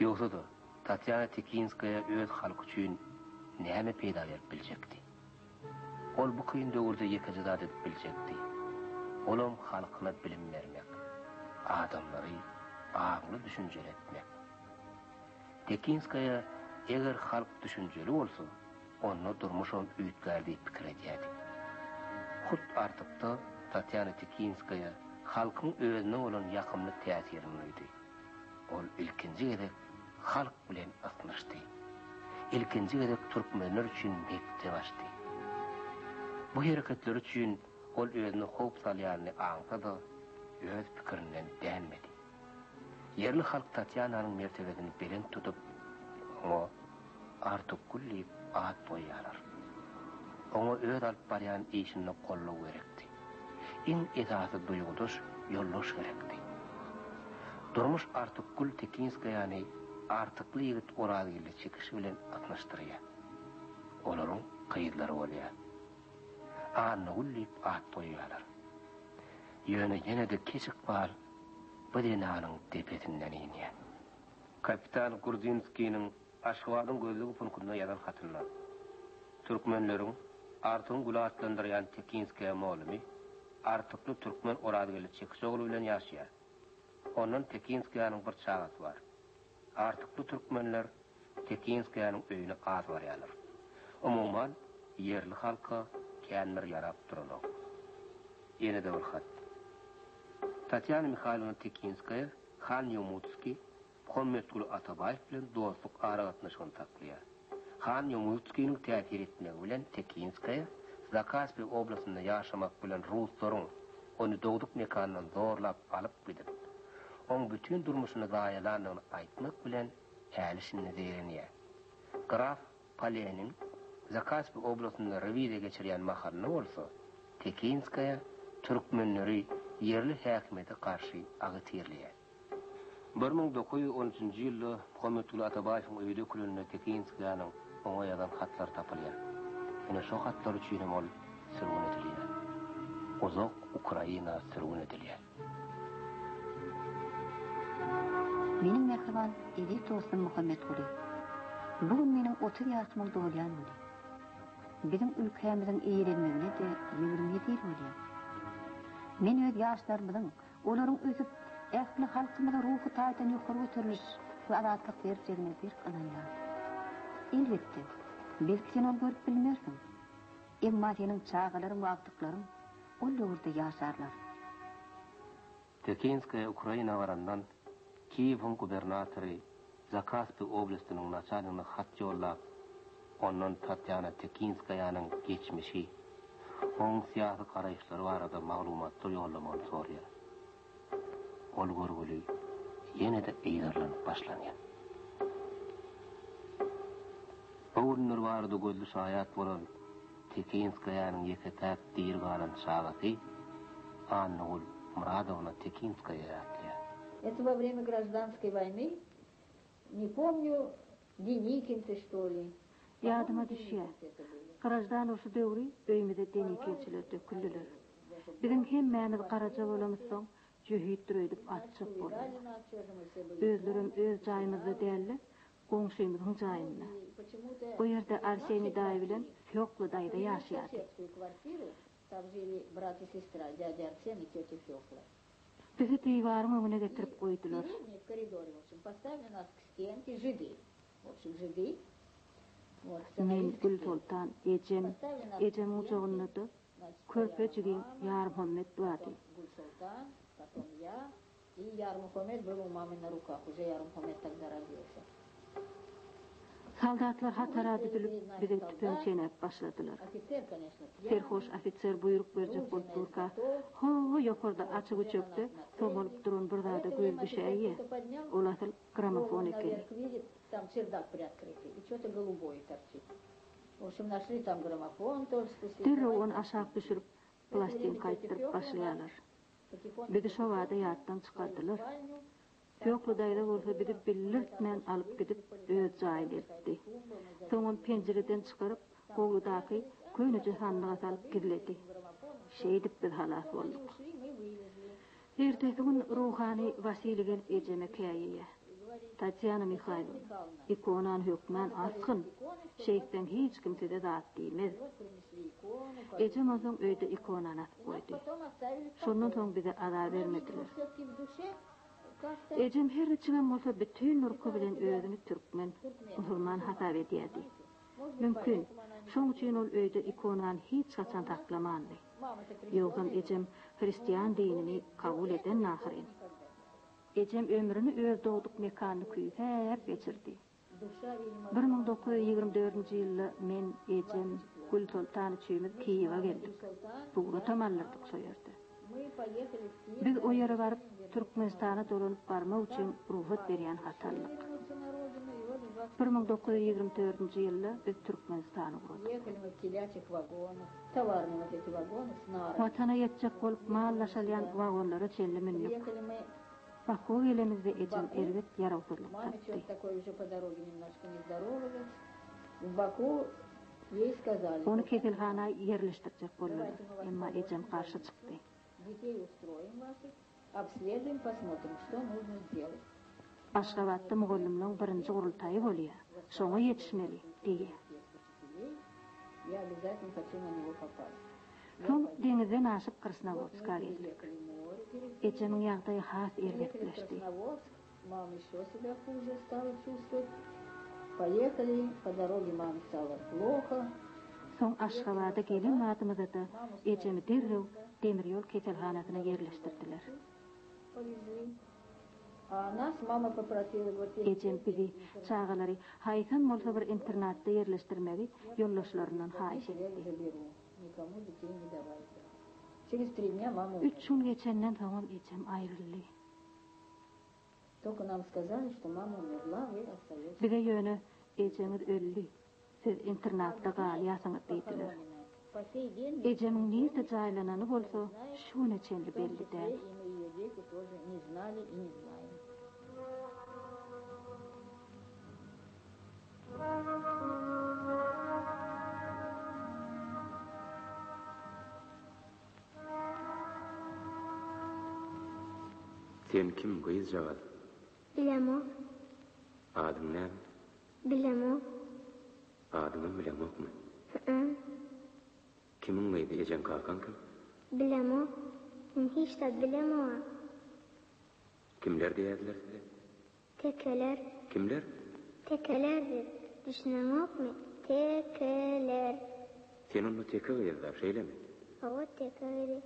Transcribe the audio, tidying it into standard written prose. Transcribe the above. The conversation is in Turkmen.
Yoksa da Tatyana Tekinskaya öz halkı üçün näme peýda berip biljekdi. Ol bu kıyın döwürde ýekeje zat edip biljekdi. Olam halkyna bilim bermek, adamlary agly düşünjeli etmek. Tekinskaya eger halk düşünjeli bolsa, onu durmuşam üýtgärdi pikir edýärdi. Hut artykda Tatyana Tekinskaya halkyň özüne bolan ýakymly täsirini duýdy. Ol ilkinji gedek halk bilen asnaşdy. İlkinji gedek türkmenler üçin mekdep açdy. Bu hereketler üçin ol özüne hop salýanyny aňsada öz pikirinden dänmedi. Yerli halk Tatyananyň mertebesini belin tutup, o artyk gullip at boýarlar. Oňa öz alyp barýan işini gollaw gerekdi. Iň esasy duýgudyş, ýollaş gerekdi. Durmuş artyk gul Tekinskaýany artykly ýigit Orazyly çekişi bilen atnaşdyrýar. Olaryň kıyıdlary bolýar. Anny gullip at boýarlar. Ýöne ýene-de keçik bar bu denanyň tepesinden inýär. Kapitan Gurdzinskiň Aşgabatyň gözlügi punktyna ýazan hatynlar. Türkmenleriň artyň gula atlandyrýan Tekinskaya molumy artykly türkmen Orazyly çekişi oğlu bilen ýaşaýar. Onuň Tekinskaýanyň bir çagasy bar. Artykly türkmenler Tekinskaýanyň öýüne gaz barýarlar. Umumyň yerli halka kändir ýarap durýar. Ýene-de bir hat. Tatyana Mikhailovna Tekinskaya Khan Yomutskiy Muhammed Atabayev bilen dostluk aragatnaşygyny taklýar. Khan Yomutskiyň täsir etmegi bilen Tekinskaya Zakaspi oblastynda ýaşamak bilen ruslaryň onu dogduk mekanyndan zorlap alyp gidip, oň bütün durmuşyny gaýalanyny aýtmak bilen hälisini zerenýär. Graf Palenin Zakaspi oblastynda revide geçirýän mahallyny bolsa, Tekinskaya türkmenleri yerli häkimete karşı agytyrlýar. 1913-nji ýylda Muhammed Atabayewiň öýde kulüne Tekinskaýanyň oňa ýazan hatlar tapylýar. Ene şo hatlar üçin ol sürgün edilýär. Uzak Ukraina sürgün edilýär. Meniň mehriban edik dostum Muhammed Guli. Bugün meniň 30 ýaşymy dolýan boli. Bizim ülkemiziň eýilenmegine de 27 ýyl bolýar. Men öz ýaşlarymyň olaryň özüp ähli halkymyň ruhy taýdan ýokary göteriliş we azatlyk berjegine bir ynanýar. Elbetde, belki sen onu görüp bilmersiň. Emma seniň çağalaryň wagtyklaryň ol döwürde ýaşarlar. Tekinskaya Ukraina barandan Kiýewiň gubernatory Zakaspi oblastynyň naçalnygyna hat ýollap, ondan Tatyana Tekinskaýanyň geçmişi, oň syýasy garaýşlary barada maglumatlar ýollamany sorýar. Ol görgüli ýene-de eýdarlanyp başlanýar. Bu günler barada gözlü şaýat bolan Tekinskaýanyň ýeketäk diýir galan şagasy Anna Muradovna Tekinskaya atля. Это во время гражданской войны, не помню, Деникинцы, что ли. Yadıma düşýär. Garajdan oşu döwri öýmede Denikinçiler döküldiler. Bizim hemmämiz garaja bolamyzsoň jühit dürüdip atçyk boldy. Özlerim öz jaýymyzda dälle, goňşymyzyň jaýynda. Bu ýerde Arseniy daý bilen Fyokly daýda ýaşaýardy. Там жили брат и сестра, дядя Арсен и тетя Фёкла. Bizi diýwaryň öňüne getirip goýdular. В коридоре, в общем, поставили нас к стенке, жиды. В общем, жиды. Вот, Men Gül Sultan, Ecem uçağında da Körpecigin Yar Muhammed duady. Гуль Султан, потом я, и Яр Мухаммед был у мамы на руках. Уже Яр Мухаммед тогда родился. Saldatlar hatara düdülüp bize tüpen çeynep başladılar. Офицер, конечно, Serhoş ofitser buyruk berjek bolupdurka, ho yokurda açık uçökte tomolup durun burada da göl düşeyi. Olatıl gramofon ekeli. Там чердак приоткрытый, и что-то голубое торчит. В общем, нашли там граммофон тоже спустили. Derre onu aşağı düşürüp plastin kayıttırıp başlayalar. Bizi şovada yattan çıkardılar. Fyokly daýda bolsa bizi billirtmen alyp gidip öz jaýyna etdi. Soňra penjereden çykaryp gowludaky köýnüji sandyga salyp girildi. Şeýdip biz halas bolduk. Ertesi gün ruhani Vasiligen Ejeme käýýär. Tatyana Mikhailovna, ikonan hükmen askın, şeyhten hiç kimsede zat değmez. Ecem ozun öyde ikonan atıp koydu. Şondan soň bize ada vermediler. Ecem her içinden bolsa bütün nurku bilen özünü Türkmen, musulman hasap edýärdi. Mümkün, şoň üçin ol öyde ikonan hiç saçan taklamandy. Ýogam ecem Hristiýan dinini kabul eden nahyrin. Ecem ömrüni öz doğduk mekanyny küýhäp geçirdi. 1924-nji ýylda men ecem Gül Sultan üçimiz Kiýewe geldik. Buğra tamallardyk şo ýerde. Biz o ýere baryp Türkmenistana dolanyp barmak üçin ruhsat berýän hatarlyk. 1924-nji ýylda biz Türkmenistana gurdik. Watana ýetjek bolup mallaşalýan wagonlara çelli mindik. Baku gelemizde ecem erget yarawsuzlyk tapdy. Onu kesilhana yerleştirjek bolýar, emma ecem karşı çykdy. Aşgabatda mugallimliň birinji gurultaýy bolýar. Şoňa ýetişmeli diýdi. Soň deňizden aşyp Krasnovodska geldik. Ecemiň ýagdaýy has ergetleşdi. Soň Aşgabada gelin adymyza da ecemi derrew demir ýol keselhanasyna yerleşdirdiler. Ecem bizi çağalary haýsan bolsa bir internatda yerleşdirmegi ýollaşlaryndan haýyş etdi. 3 gün geçenden soň ecem aýryldy. Bize ýöne eceňiz öldü. Siz internatda galýasyňyz diýdiler. Ecemiň näde jaýlanany bolsa, şuna çenli belli däl. Sen kim gyýyz jagad? Bilemok. Adyň näme? Bilemok. Adyňy bilemokmy? Kimiň gyýyzy ejen kakan kim? Bilemok. Men hiç de bilemok. Kimler diýerler size? Tekeler. Kimler? Tekelerdir. Düşünemokmy? Tekeler. Sen onu teke gyýyzlar, şeýlemi? Hawa tekeli.